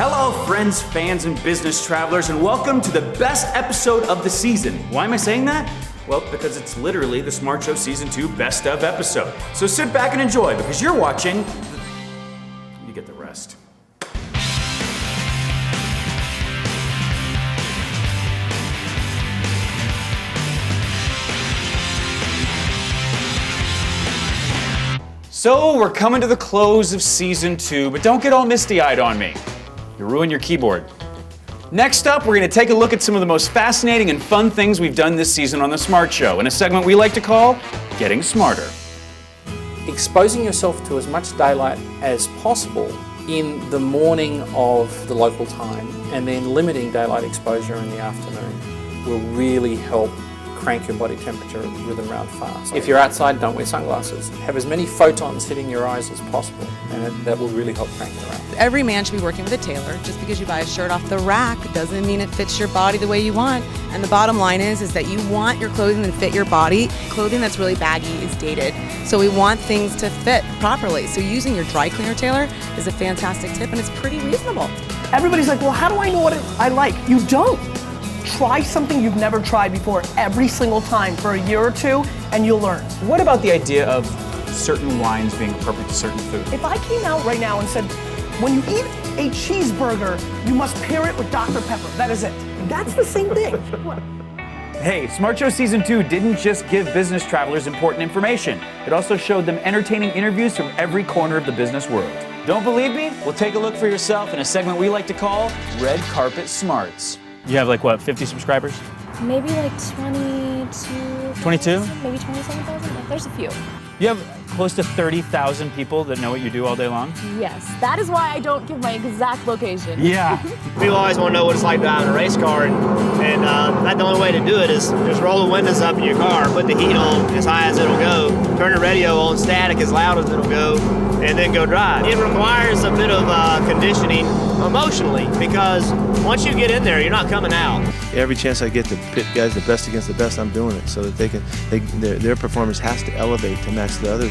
Hello, friends, fans, and business travelers, and welcome to the best episode of the season. Why am I saying that? Well, because it's literally the Smart Show Season 2 Best Of episode. So sit back and enjoy, because you're watching. You get the rest. So we're coming to the close of Season 2, but don't get all misty-eyed on me. You'll ruin your keyboard. Next up, we're going to take a look at some of the most fascinating and fun things we've done this season on The Smart Show, in a segment we like to call Getting Smarter. Exposing yourself to as much daylight as possible in the morning of the local time, and then limiting daylight exposure in the afternoon, will really help crank your body temperature rhythm round fast. If you're outside, don't wear sunglasses. Have as many photons hitting your eyes as possible, and that will really help crank it around. Every man should be working with a tailor. Just because you buy a shirt off the rack doesn't mean it fits your body the way you want. And the bottom line is that you want your clothing to fit your body. Clothing that's really baggy is dated. So we want things to fit properly. So using your dry cleaner tailor is a fantastic tip, and it's pretty reasonable. Everybody's like, well, how do I know what I like? You don't. Try something you've never tried before every single time for a year or two, and you'll learn. What about the idea of certain wines being appropriate to certain food? If I came out right now and said, when you eat a cheeseburger, you must pair it with Dr. Pepper. That is it. That's the same thing. Hey, Smart Show Season 2 didn't just give business travelers important information. It also showed them entertaining interviews from every corner of the business world. Don't believe me? Well, take a look for yourself in a segment we like to call Red Carpet Smarts. You have like what, 50 subscribers? Maybe like 22. 22? Maybe 27,000. Yeah, there's a few. You have close to 30,000 people that know what you do all day long? Yes, that is why I don't give my exact location. Yeah. People always want to know what it's like driving a race car, and that's the only way to do it is just roll the windows up in your car, put the heat on as high as it'll go, turn the radio on static as loud as it'll go, and then go drive. It requires a bit of conditioning emotionally, because once you get in there, you're not coming out. Every chance I get to pit guys the best against the best, I'm doing it so that their performance has to elevate to match the other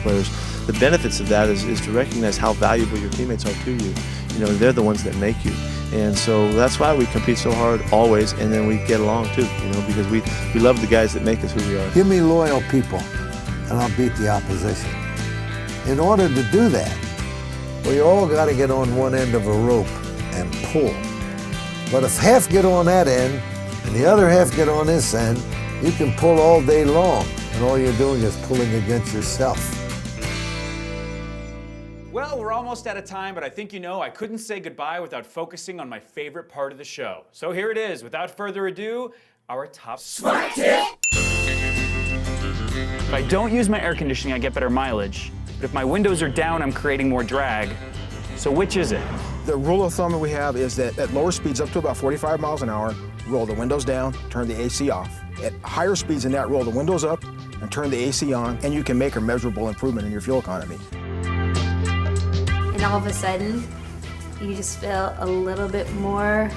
players. The benefits of that is to recognize how valuable your teammates are to you. You know, they're the ones that make you. And so that's why we compete so hard always, and then we get along too, you know, because we love the guys that make us who we are. Give me loyal people, and I'll beat the opposition. In order to do that, we all got to get on one end of a rope and pull. But if half get on that end and the other half get on this end, you can pull all day long, and all you're doing is pulling against yourself. Well, we're almost out of time, but I think you know I couldn't say goodbye without focusing on my favorite part of the show. So here it is, without further ado, our top Smart Tip. If I don't use my air conditioning, I get better mileage. But if my windows are down, I'm creating more drag. So which is it? The rule of thumb that we have is that at lower speeds, up to about 45 miles an hour, roll the windows down, turn the AC off. At higher speeds than that, roll the windows up and turn the AC on, and you can make a measurable improvement in your fuel economy. And all of a sudden, you just feel a little bit more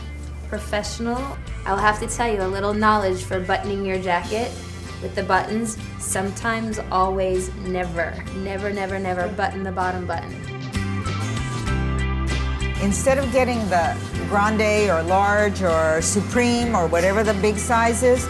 professional. I'll have to tell you a little knowledge for buttoning your jacket with the buttons. Sometimes, always, never, never, never, never button the bottom button. Instead of getting the grande or large or supreme or whatever the big size is,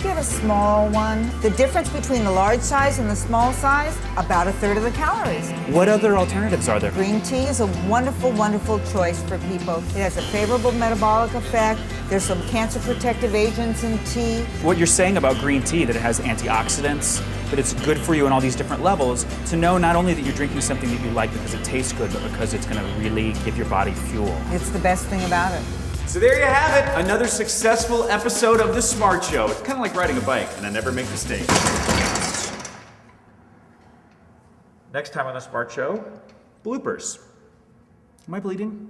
get a small one. The difference between the large size and the small size, about 1/3 of the calories. What other alternatives are there? Green tea is a wonderful, wonderful choice for people. It has a favorable metabolic effect. There's some cancer protective agents in tea. What you're saying about green tea, that it has antioxidants, that it's good for you on all these different levels, to know not only that you're drinking something that you like because it tastes good, but because it's going to really give your body fuel. It's the best thing about it. So there you have it, another successful episode of The Smart Show. It's kind of like riding a bike, and I never make mistakes. Next time on The Smart Show, bloopers. Am I bleeding?